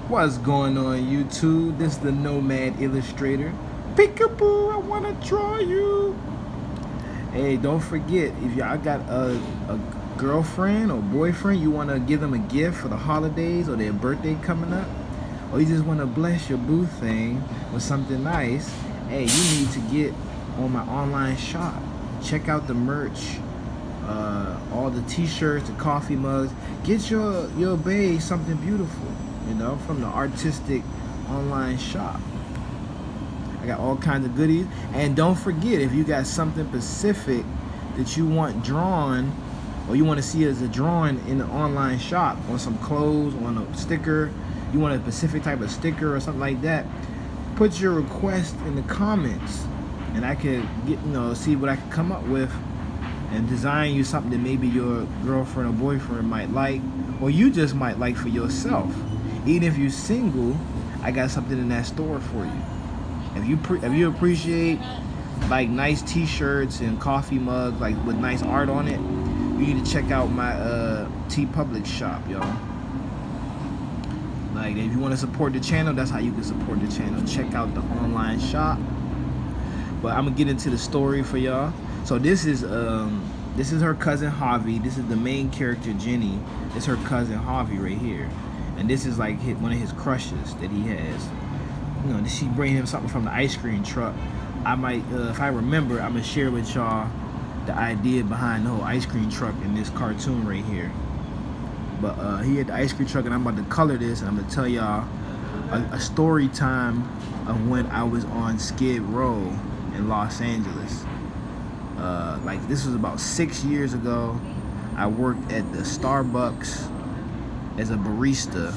What's going on YouTube? This is the Nomad Illustrator. Peekaboo, I wanna draw you. Hey, don't forget, if y'all got a girlfriend or boyfriend, you wanna give them a gift for the holidays or their birthday coming up, or you just wanna bless your boo thing with something nice, hey, you need to get on my online shop. Check out the merch, all the t-shirts, the coffee mugs. Get your bae something beautiful, from the artistic online shop. I got all kinds of goodies. And don't forget, if you got something specific that you want drawn, or you want to see as a drawing in the online shop, on some clothes, on a sticker, you want a specific type of sticker or something like that, put your request in the comments, and I could see what I could come up with and design you something that maybe your girlfriend or boyfriend might like, or you just might like for yourself. Even if you're single, I got something in that store for you. If you appreciate like nice t-shirts and coffee mugs like with nice art on it, you need to check out my T-Public shop, y'all. Like, if you want to support the channel, that's how you can support the channel. Check out the online shop. But I'm gonna get into the story for y'all. So this is her cousin Javi. This is the main character, Jenny. It's her cousin Javi right here, and this is like one of his crushes that he has. She bring him something from the ice cream truck. I might, if I remember, I'm gonna share with y'all the idea behind the whole ice cream truck in this cartoon right here. But he had the ice cream truck, and I'm about to color this, and I'm gonna tell y'all a story time of when I was on Skid Row in Los Angeles. Like, this was about 6 years ago. I worked at the Starbucks as a barista,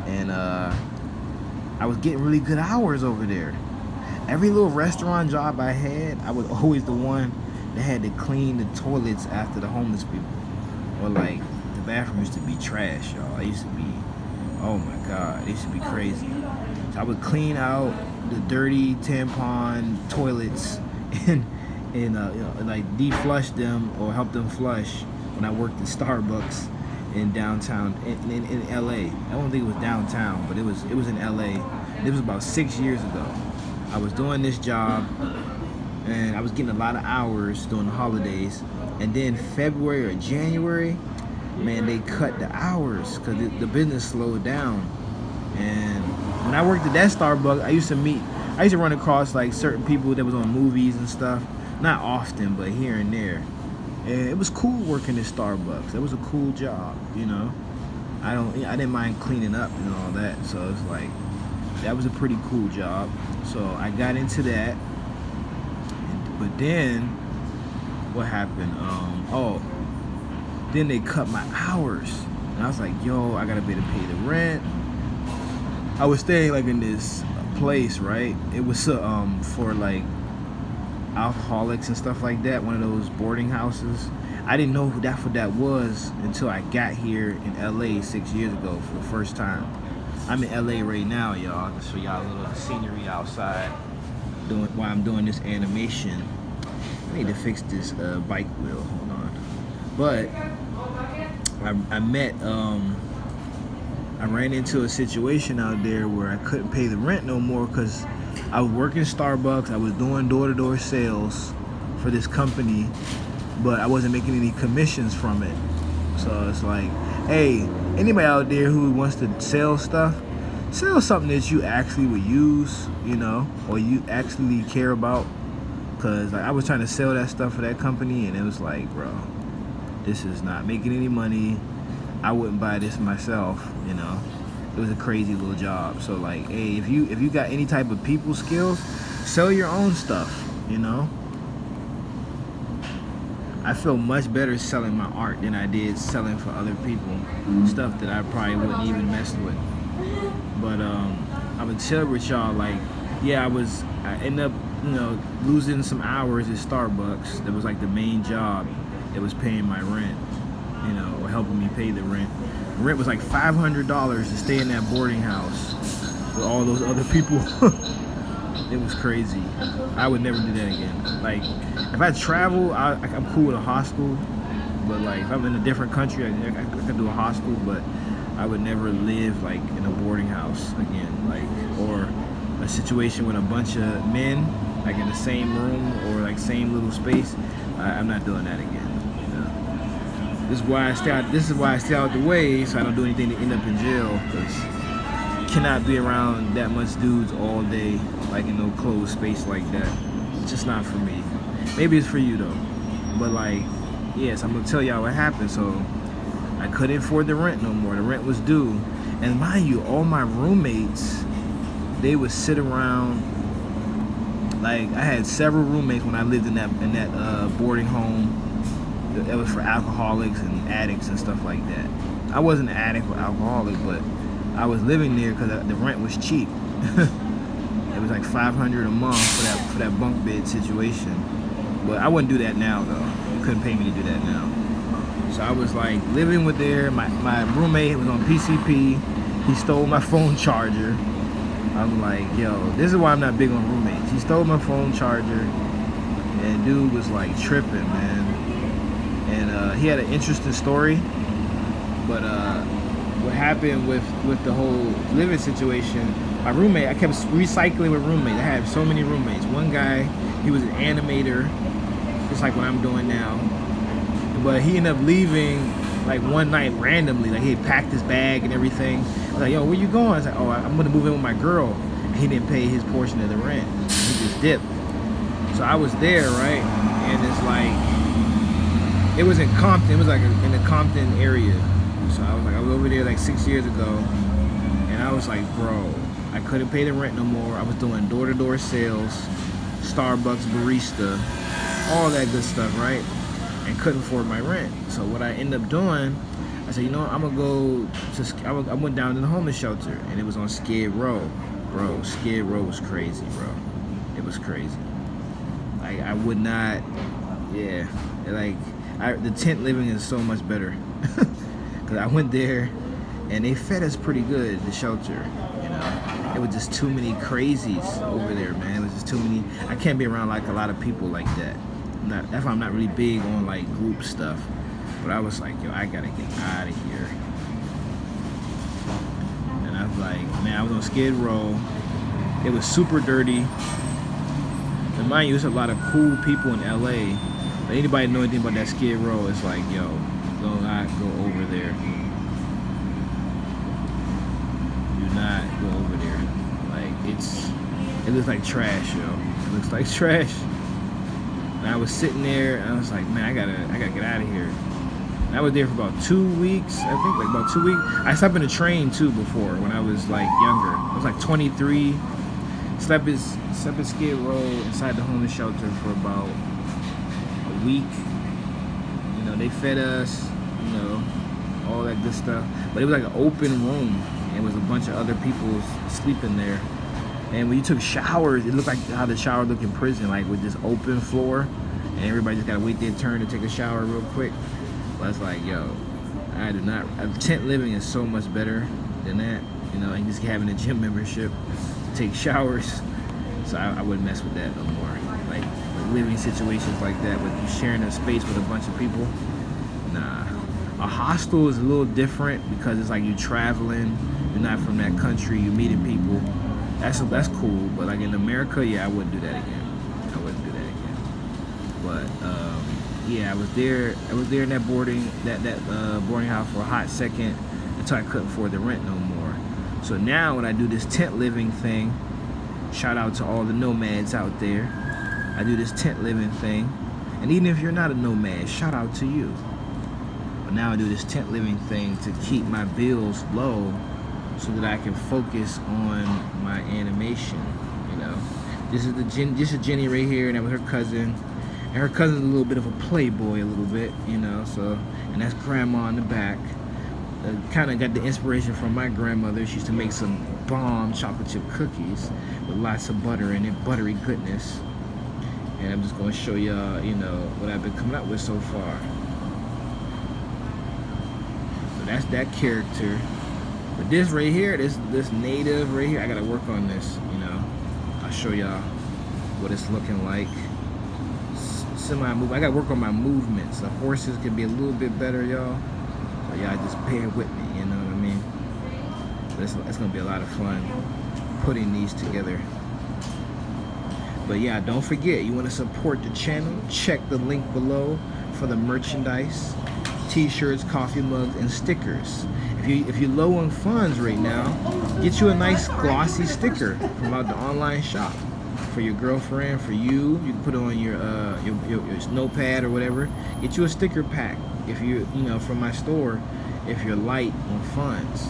and I was getting really good hours over there. Every little restaurant job I had, I was always the one that had to clean the toilets after the homeless people. Or like, the bathroom used to be trash, y'all. It used to be, oh my God, it used to be crazy. So I would clean out the dirty tampon toilets and like deflush them or help them flush when I worked at Starbucks in downtown in LA. I don't think it was downtown, but it was in LA. It was about 6 years ago. I was doing this job, and I was getting a lot of hours during the holidays. And then February or January, man, they cut the hours because the business slowed down. And when I worked at that Starbucks, I used to run across like certain people that was on movies and stuff. Not often, but here and there. And it was cool working at Starbucks. It was a cool job, I didn't mind cleaning up and all that. So it's like, that was a pretty cool job. So I got into that. But then what happened? Then they cut my hours. And I was like, yo, I gotta be able to pay the rent. I was staying like in this place, right? It was for like alcoholics and stuff like that, one of those boarding houses. I didn't know what that was until I got here in LA 6 years ago for the first time. I'm in LA right now, y'all. I'll show y'all a little scenery outside while I'm doing this animation. I need to fix this bike wheel, hold on. But I ran into a situation out there where I couldn't pay the rent no more because I was working Starbucks. I was doing door-to-door sales for this company, but I wasn't making any commissions from it. So it's like, hey, anybody out there who wants to sell stuff, sell something that you actually would use, or you actually care about. Because like, I was trying to sell that stuff for that company, and it was like, bro, this is not making any money. I wouldn't buy this myself, It was a crazy little job. So like, hey, if you got any type of people skills, sell your own stuff, I feel much better selling my art than I did selling for other people stuff that I probably wouldn't even mess with. But I would share with y'all, like, yeah, I ended up losing some hours at Starbucks. That was like the main job that was paying my rent, or helping me pay the rent. The rent was like $500 to stay in that boarding house with all those other people. It was crazy. I would never do that again. Like, if I travel, I'm cool with a hostel. But like, if I'm in a different country, I could do a hostel. But I would never live like in a boarding house again, like, or a situation with a bunch of men like in the same room or like same little space. I'm not doing that again. You know? This is why I stay out. This is why I stay out the way, so I don't do anything to end up in jail. Because you cannot be around that much dudes all day, like in no closed space like that. It's just not for me. Maybe it's for you though. But like, yes, I'm gonna tell y'all what happened. So I couldn't afford the rent no more. The rent was due, and mind you, all my roommates, they would sit around. Like, I had several roommates when I lived in that boarding home. It was for alcoholics and addicts and stuff like that. I wasn't an addict or alcoholic, but I was living there because the rent was cheap. It was like $500 a month for that bunk bed situation. But I wouldn't do that now though. You couldn't pay me to do that now. So I was like living with my roommate was on PCP. He stole my phone charger. I'm like, yo, this is why I'm not big on roommates. He stole my phone charger, and dude was like tripping, man. And he had an interesting story, but what happened with the whole living situation, my roommate, I kept recycling with roommates. I had so many roommates. One guy, he was an animator, just like what I'm doing now, but he ended up leaving like one night randomly. Like, he had packed his bag and everything. I was like, yo, where you going? I was like, oh, I'm gonna move in with my girl. And he didn't pay his portion of the rent. He just dipped. So I was there, right? And it's like, it was in Compton. It was like in the Compton area. So I was over there like 6 years ago, and I was like, bro, I couldn't pay the rent no more. I was doing door-to-door sales, Starbucks barista, all that good stuff, right? And couldn't afford my rent. So what I ended up doing, I said, you know what, I'm gonna go to, I went down to the homeless shelter, and it was on Skid Row. Bro, Skid Row was crazy, bro. It was crazy. Like, I would not, yeah, like, the tent living is so much better. Cause I went there, and they fed us pretty good, the shelter, you know. It was just too many crazies over there, man. It was just too many. I can't be around like a lot of people like that. That's why I'm not really big on like group stuff. But I was like, yo, I gotta get out of here. And I was like, man, I was on Skid Row. It was super dirty. And mind you, there's a lot of cool people in LA. But anybody know anything about that Skid Row, it's like, yo, do not go over there. Do not go over there. Like, it looks like trash, yo. It looks like trash. And I was sitting there, and I was like, man, I gotta get out of here. And I was there for about 2 weeks, I think, like about 2 weeks. I slept in a train too before when I was like younger. I was like 23. Slept in Skid Row inside the homeless shelter for about a week. You know, they fed us, you know, all that good stuff. But it was like an open room, and it was a bunch of other people sleeping there. And when you took showers, it looked like how the shower looked in prison, like with this open floor, and everybody just gotta wait their turn to take a shower real quick. But it's like, yo, I do not. Tent living is so much better than that, you know. And just having a gym membership to take showers, so I wouldn't mess with that no more. Like living situations like that, with you sharing a space with a bunch of people, nah. A hostel is a little different because it's like you're traveling, you're not from that country, you're meeting people. That's cool, but like in America, yeah, I wouldn't do that again. I wouldn't do that again. But yeah, I was there in that boarding house for a hot second until I couldn't afford the rent no more. So now when I do this tent living thing, shout out to all the nomads out there. I do this tent living thing, and even if you're not a nomad, shout out to you. But now I do this tent living thing to keep my bills low, so that I can focus on my animation, you know. This is Jenny right here, and that was her cousin. And her cousin's a little bit of a playboy, a little bit, you know, so, and that's grandma in the back. Kind of got the inspiration from my grandmother. She used to make some bomb chocolate chip cookies with lots of butter in it, buttery goodness. And I'm just gonna show y'all, you know, what I've been coming up with so far. So that's that character. But this right here, this native right here, I gotta work on this, you know. I'll show y'all what it's looking like. Semi-move. I gotta work on my movements. The horses can be a little bit better, y'all. So y'all just bear with me, you know what I mean? It's gonna be a lot of fun putting these together. But yeah, don't forget, you want to support the channel, check the link below for the merchandise, t-shirts, coffee mugs, and stickers. If you're low on funds right now, get you a nice glossy sticker from out the online shop for your girlfriend, for you. You can put it on your notepad or whatever. Get you a sticker pack. If you from my store, if you're light on funds,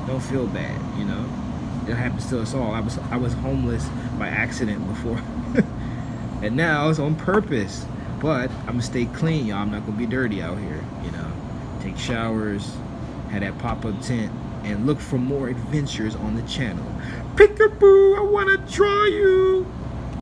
don't feel bad. It happens to us all. I was homeless by accident before, and now it's on purpose. But I'm gonna stay clean, y'all. I'm not gonna be dirty out here. Take showers, have that pop-up tent, and look for more adventures on the channel. Peekaboo, I wanna draw you.